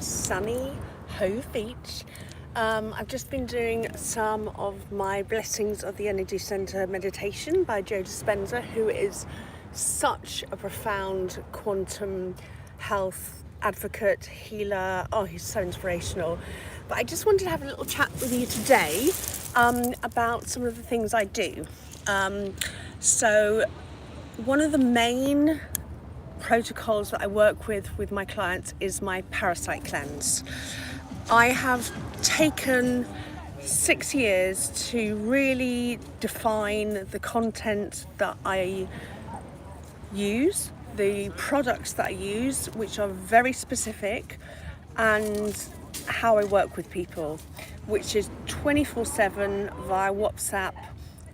sunny Hove Beach. I've just been doing some of my Blessings of the Energy Center meditation by Joe Dispenza, who is such a profound quantum health advocate, healer. Oh, he's so inspirational. But I just wanted to have a little chat with you today about some of the things I do. So one of the main protocols that I work with my clients is my parasite cleanse. I have taken 6 years to really define the content that I use, the products that I use, which are very specific, and how I work with people, which is 24/7 via WhatsApp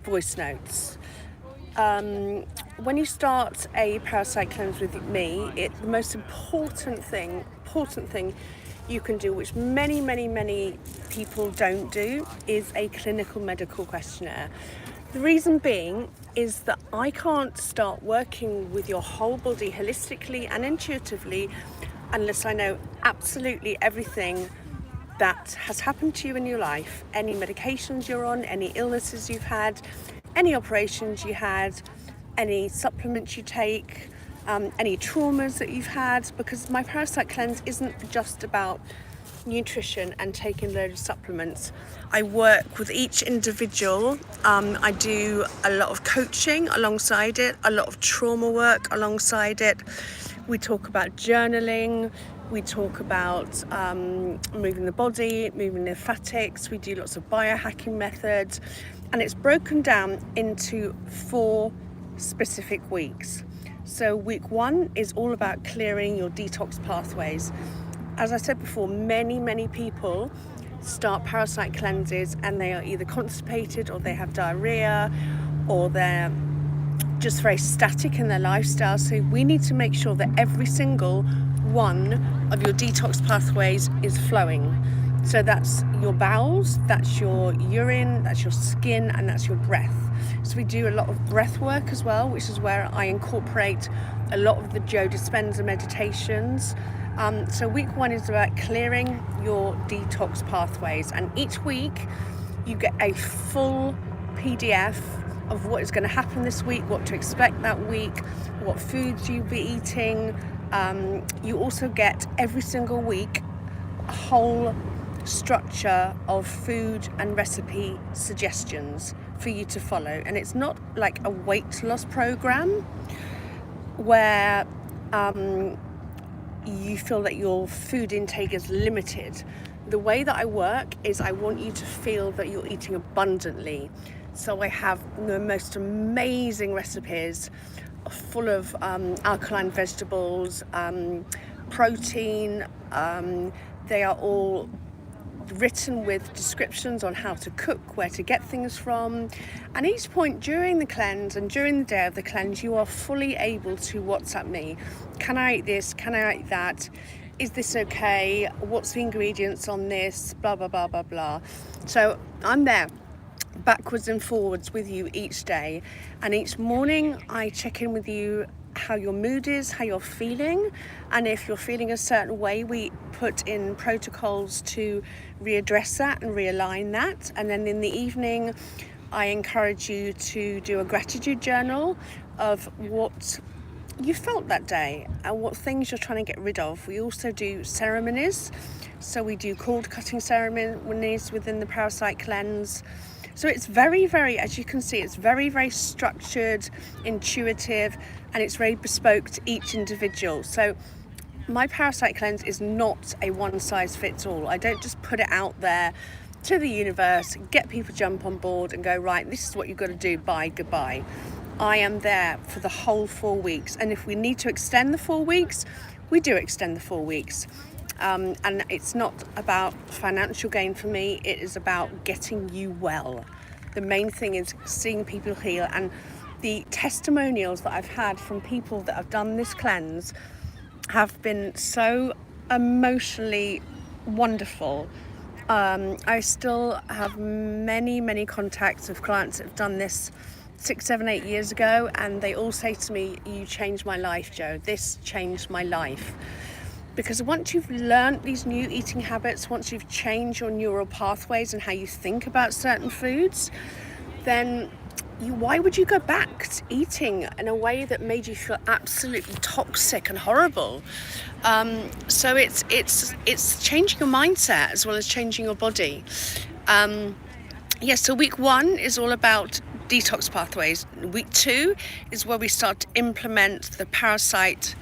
voice notes. When you start a parasite cleanse with me, the most important thing you can do, which many people don't do, is a clinical medical questionnaire. The reason being is that I can't start working with your whole body holistically and intuitively unless I know absolutely everything that has happened to you in your life, any medications you're on, any illnesses you've had, any operations you had, any supplements you take, any traumas that you've had, because my parasite cleanse isn't just about nutrition and taking loads of supplements. I work with each individual. I do a lot of coaching alongside it, a lot of trauma work alongside it. We talk about journaling, we talk about moving the body, moving lymphatics, we do lots of biohacking methods, and it's broken down into 4 specific weeks. So week 1 is all about clearing your detox pathways. As I said before, many people start parasite cleanses and they are either constipated, or they have diarrhea, or they're just very static in their lifestyle. So we need to make sure that every single one of your detox pathways is flowing. So that's your bowels, that's your urine, that's your skin, and that's your breath. So we do a lot of breath work as well, which is where I incorporate a lot of the Joe Dispenza meditations. So week 1 is about clearing your detox pathways, and each week you get a full PDF of what is going to happen this week, what to expect that week, what foods you'll be eating. You also get every single week a whole structure of food and recipe suggestions for you to follow. And it's not like a weight loss program where you feel that your food intake is limited. The way that I work is I want you to feel that you're eating abundantly. So I have the most amazing recipes full of alkaline vegetables, protein. They are all written with descriptions on how to cook, where to get things from, and each point during the cleanse and during the day of the cleanse you are fully able to WhatsApp me. Can I eat this? Can I eat that? Is this okay? What's the ingredients on this? Blah blah blah blah blah. So I'm there backwards and forwards with you each day, and each morning I check in with you how your mood is, how you're feeling, and if you're feeling a certain way, we put in protocols to readdress that and realign that. And then in the evening I encourage you to do a gratitude journal of what you felt that day and what things you're trying to get rid of. We also do ceremonies, so we do cord cutting ceremonies within the parasite cleanse. So it's very, as you can see, it's very structured, intuitive, and it's very bespoke to each individual. So my parasite cleanse is not a one size fits all. I don't just put it out there to the universe, get people to jump on board and go, right, this is what you've got to do, bye, goodbye. I am there for the whole 4 weeks. And if we need to extend the 4 weeks, we do extend the 4 weeks. And it's not about financial gain for me, it is about getting you well. The main thing is seeing people heal, and the testimonials that I've had from people that have done this cleanse have been so emotionally wonderful. I still have many contacts of clients that have done this 6, 7, 8 years ago, and they all say to me, "You changed my life, Joe. This changed my life." because once you've learned these new eating habits, once you've changed your neural pathways and how you think about certain foods, then why would you go back to eating in a way that made you feel absolutely toxic and horrible? So it's changing your mindset as well as changing your body. So week 1 is all about detox pathways. Week 2 is where we start to implement the parasite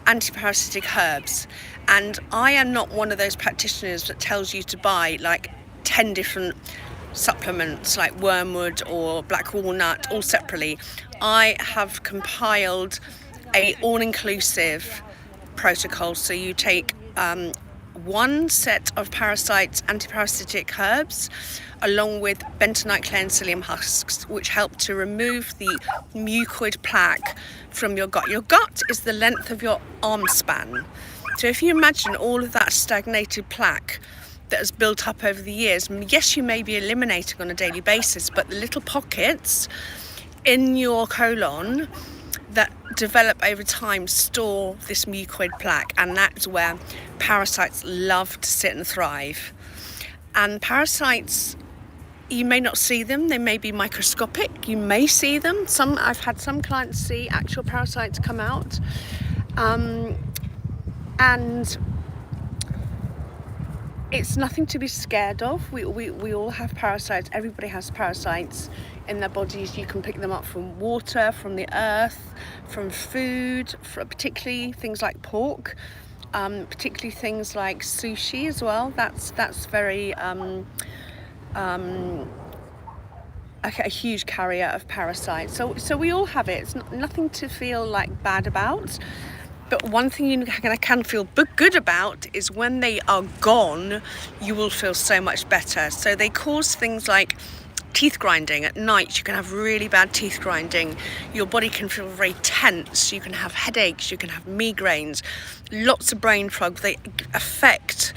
anti-parasitic herbs. And I am not one of those practitioners that tells you to buy like 10 different supplements like wormwood or black walnut all separately. I have compiled a all-inclusive protocol. So you take one set of parasites, anti-parasitic herbs, along with bentonite clay and psyllium husks, which help to remove the mucoid plaque from your gut. Your gut is the length of your arm span. So if you imagine all of that stagnated plaque that has built up over the years, yes, you may be eliminating on a daily basis, but the little pockets in your colon that develop over time store this mucoid plaque, and that's where parasites love to sit and thrive. And parasites, you may not see them, they may be microscopic, you may see them. I've had some clients see actual parasites come out, and it's nothing to be scared of. We all have parasites. Everybody has parasites in their bodies. You can pick them up from water, from the earth, from food, particularly things like pork, particularly things like sushi as well. That's very a huge carrier of parasites. So we all have it. It's nothing to feel like bad about. But one thing you can feel good about is when they are gone, you will feel so much better. So they cause things like teeth grinding. At night, you can have really bad teeth grinding. Your body can feel very tense. You can have headaches. You can have migraines. Lots of brain fog. They affect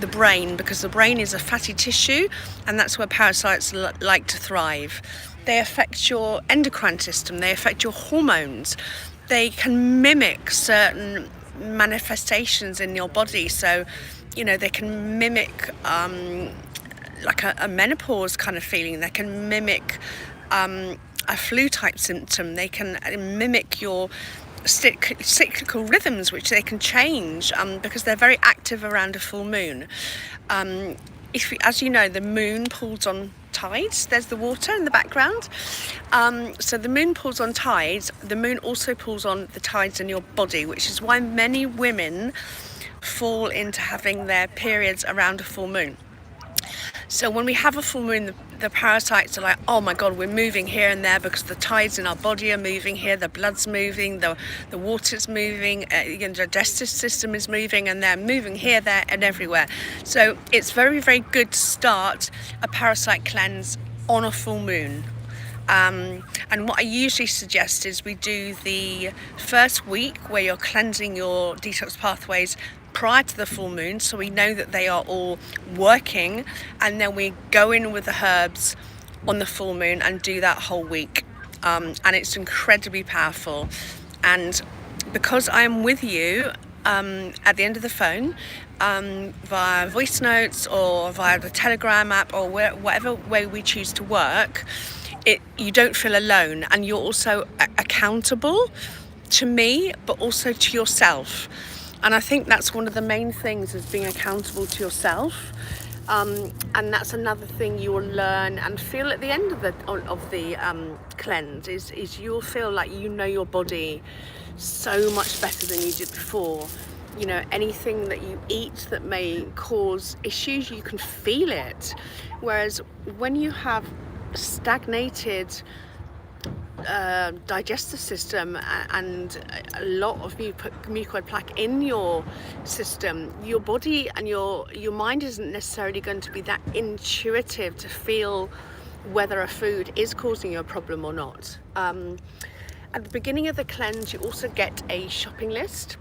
the brain because the brain is a fatty tissue, and that's where parasites like to thrive. They affect your endocrine system. They affect your hormones. They can mimic certain manifestations in your body. So, they can mimic like a menopause kind of feeling. They can mimic a flu type symptom. They can mimic your cyclical rhythms, which they can change because they're very active around a full moon. As you know, the moon pulls on tides. There's the water in the background. So the moon pulls on tides. The moon also pulls on the tides in your body, which is why many women fall into having their periods around a full moon. So when we have a full moon, the parasites are like, oh my God, we're moving here and there because the tides in our body are moving here, the blood's moving, the water's moving, the digestive system is moving, and they're moving here, there and everywhere. So it's very, very good to start a parasite cleanse on a full moon. And what I usually suggest is we do the first week where you're cleansing your detox pathways prior to the full moon, so we know that they are all working, and then we go in with the herbs on the full moon and do that whole week, and it's incredibly powerful. And because I am with you at the end of the phone, via voice notes or via the Telegram app or whatever way we choose to work, you don't feel alone, and you're also accountable to me but also to yourself. And I think that's one of the main things, is being accountable to yourself. And that's another thing you will learn and feel at the end of the cleanse is you'll feel like you know your body so much better than you did before. Anything that you eat that may cause issues, you can feel it. Whereas when you have stagnated digestive system and a lot of mucoid plaque in your system, your body and your mind isn't necessarily going to be that intuitive to feel whether a food is causing you a problem or not. At the beginning of the cleanse, you also get a shopping list,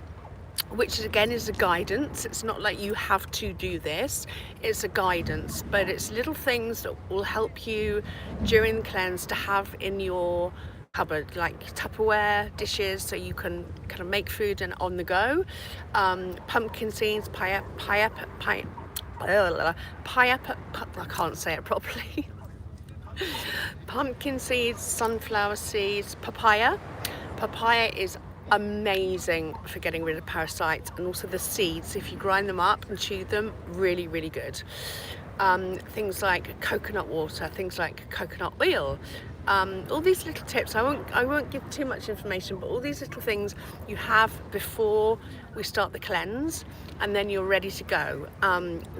which again is a guidance. It's not like you have to do this, it's a guidance, but it's little things that will help you during the cleanse to have in your cupboard, like Tupperware dishes, so you can kind of make food and on the go. Pumpkin seeds, I can't say it properly. Pumpkin seeds, sunflower seeds, papaya. Papaya is amazing for getting rid of parasites, and also the seeds, if you grind them up and chew them, really, really good. Things like coconut water, things like coconut oil, all these little tips. I won't give too much information, but all these little things you have before we start the cleanse, and then you're ready to go.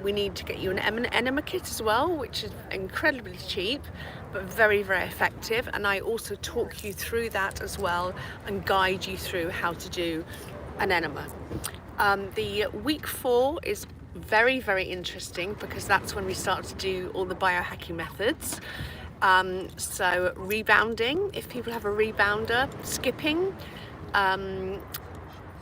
We need to get you an enema kit as well, which is incredibly cheap but very, very effective, and I also talk you through that as well and guide you through how to do an enema. The week 4 is very, very interesting because that's when we start to do all the biohacking methods. So rebounding, if people have a rebounder, skipping,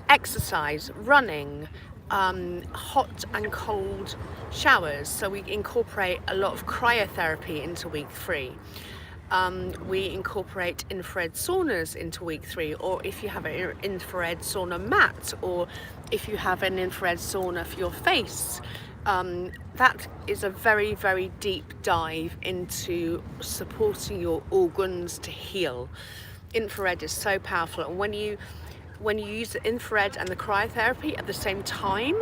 exercise, running, hot and cold showers. So we incorporate a lot of cryotherapy into week 3. We incorporate infrared saunas into week 3, or if you have an infrared sauna mat, or if you have an infrared sauna for your face. That is a very, very deep dive into supporting your organs to heal. Infrared is so powerful, and when you use the infrared and the cryotherapy at the same time,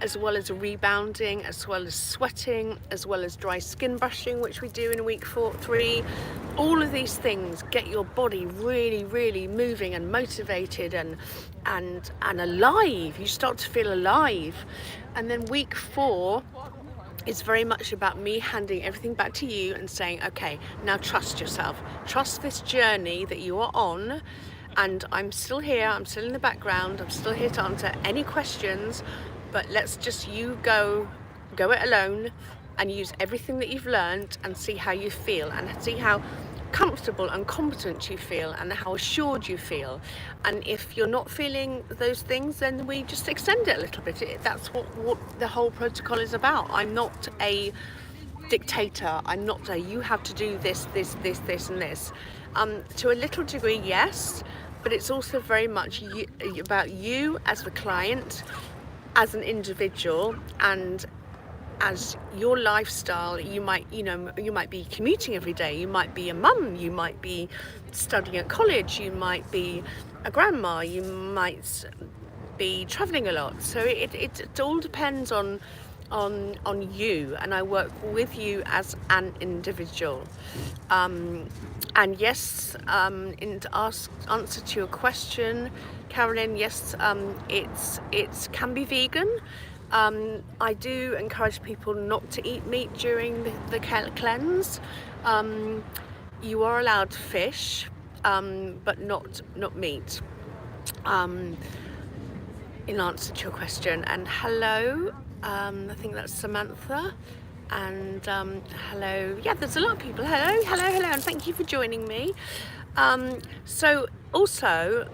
as well as rebounding, as well as sweating, as well as dry skin brushing, which we do in week 3, all of these things get your body really, really moving and motivated and alive. You start to feel alive. And then week 4 is very much about me handing everything back to you and saying, okay, now trust yourself, trust this journey that you are on. And I'm still here, I'm still in the background, I'm still here to answer any questions, but let's just go it alone and use everything that you've learned and see how you feel, and see how comfortable and competent you feel, and how assured you feel. And if you're not feeling those things, then we just extend it a little bit. That's what the whole protocol is about. I'm not a dictator. I'm not a you have to do this and this. To a little degree, yes, but it's also very much about you as the client, as an individual, and as your lifestyle. You might be commuting every day, you might be a mum, you might be studying at college, you might be a grandma, you might be traveling a lot. So it all depends on you, and I work with you as an individual. And yes, in answer to your question, Carolyn, yes, it can be vegan. I do encourage people not to eat meat during the cleanse. You are allowed fish, but not meat. In answer to your question. And hello, I think that's Samantha. And hello, yeah, there's a lot of people. Hello, and thank you for joining me. So also,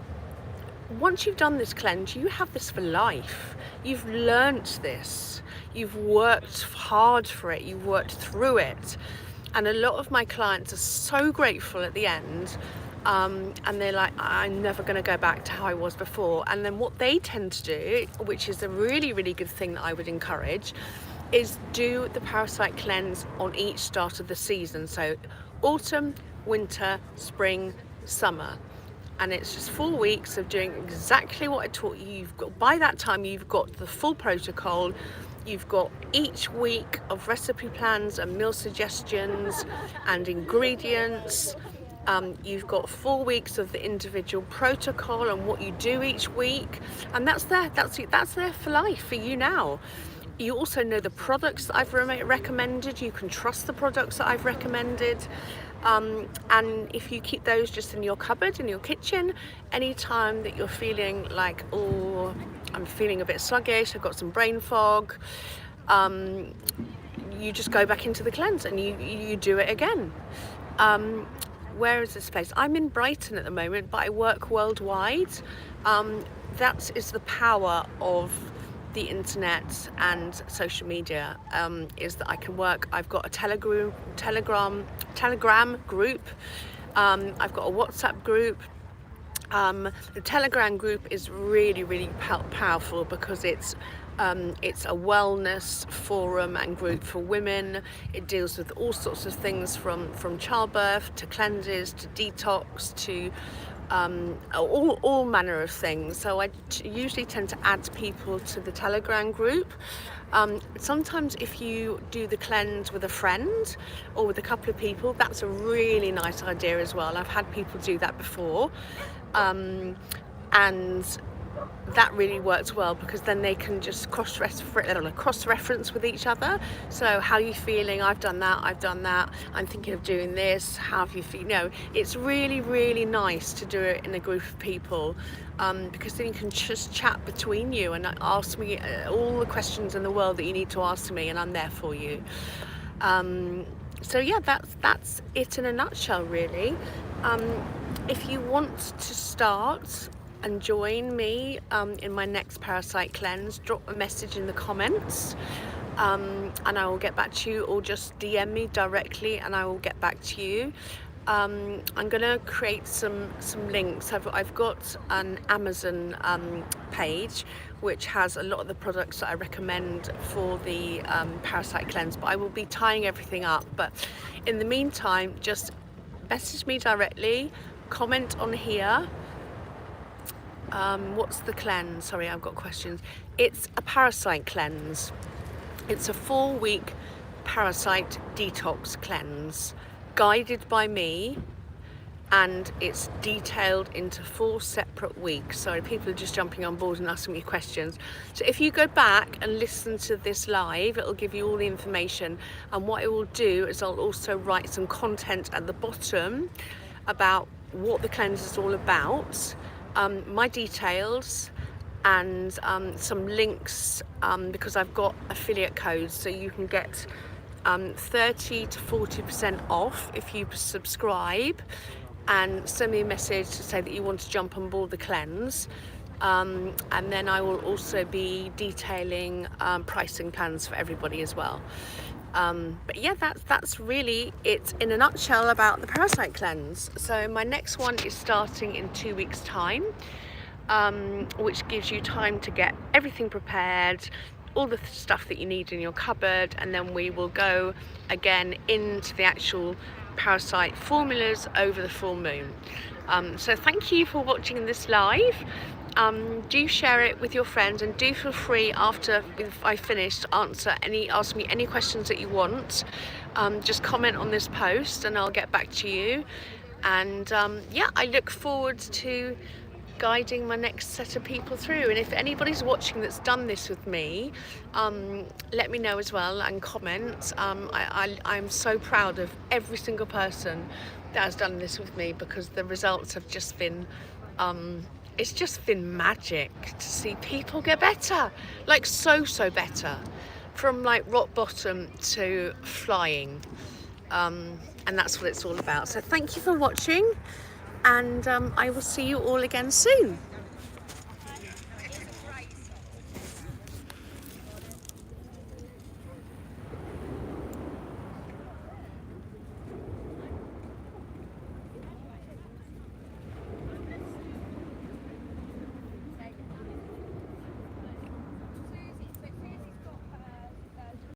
once you've done this cleanse, you have this for life. You've learnt this, you've worked hard for it, you've worked through it. And a lot of my clients are so grateful at the end, and they're like, I'm never going to go back to how I was before. And then what they tend to do, which is a really, really good thing that I would encourage, is do the parasite cleanse on each start of the season. So autumn, winter, spring, summer. And it's just 4 weeks of doing exactly what I taught you. By that time, you've got the full protocol. You've got each week of recipe plans and meal suggestions and ingredients. You've got 4 weeks of the individual protocol and what you do each week. And that's there for life for you now. You also know the products that I've recommended. You can trust the products that I've recommended. And if you keep those just in your cupboard, in your kitchen, anytime that you're feeling like, oh, I'm feeling a bit sluggish, I've got some brain fog, you just go back into the cleanse and you do it again. Where is this place? I'm in Brighton at the moment, but I work worldwide. That is the power of the internet and social media, is that I can work. I've got a telegram group I've got a WhatsApp group. The Telegram group is really powerful because it's a wellness forum and group for women. It deals with all sorts of things from childbirth to cleanses to detox to all manner of things. So I usually tend to add people to the Telegram group. Sometimes if you do the cleanse with a friend or with a couple of people, that's a really nice idea as well. I've had people do that before, and that really works well because then they can just cross-reference with each other. So how are you feeling? I've done that, I'm thinking of doing this, how have you feel? No, it's really nice to do it in a group of people, because then you can just chat between you and ask me all the questions in the world that you need to ask me, and I'm there for you. So yeah, that's it in a nutshell, really. If you want to start and join me in my next parasite cleanse, drop a message in the comments, and I will get back to you, or just DM me directly and I will get back to you. I'm gonna create some links. I've got an Amazon page which has a lot of the products that I recommend for the parasite cleanse, but I will be tying everything up. But in the meantime, just message me directly, comment on here. What's the cleanse? Sorry, I've got questions. It's a parasite cleanse. It's a 4-week parasite detox cleanse, guided by me, and it's detailed into 4 separate weeks. Sorry, people are just jumping on board and asking me questions. So if you go back and listen to this live, it'll give you all the information. And what it will do is I'll also write some content at the bottom about what the cleanse is all about, my details, and some links, because I've got affiliate codes, so you can get 30 to 40% off if you subscribe and send me a message to say that you want to jump on board the cleanse. And then I will also be detailing pricing plans for everybody as well. But yeah, that's really it in a nutshell about the parasite cleanse. So my next one is starting in 2 weeks time, which gives you time to get everything prepared, all the stuff that you need in your cupboard, and then we will go again into the actual parasite formulas over the full moon. So thank you for watching this live. Do share it with your friends, and do feel free after I finish to ask me any questions that you want. Just comment on this post and I'll get back to you. And yeah, I look forward to guiding my next set of people through. And if anybody's watching that's done this with me, let me know as well and comment. I'm so proud of every single person that has done this with me, because the results have just been it's just been magic to see people get better, like so better, from like rock bottom to flying, and that's what it's all about. So thank you for watching, and I will see you all again soon.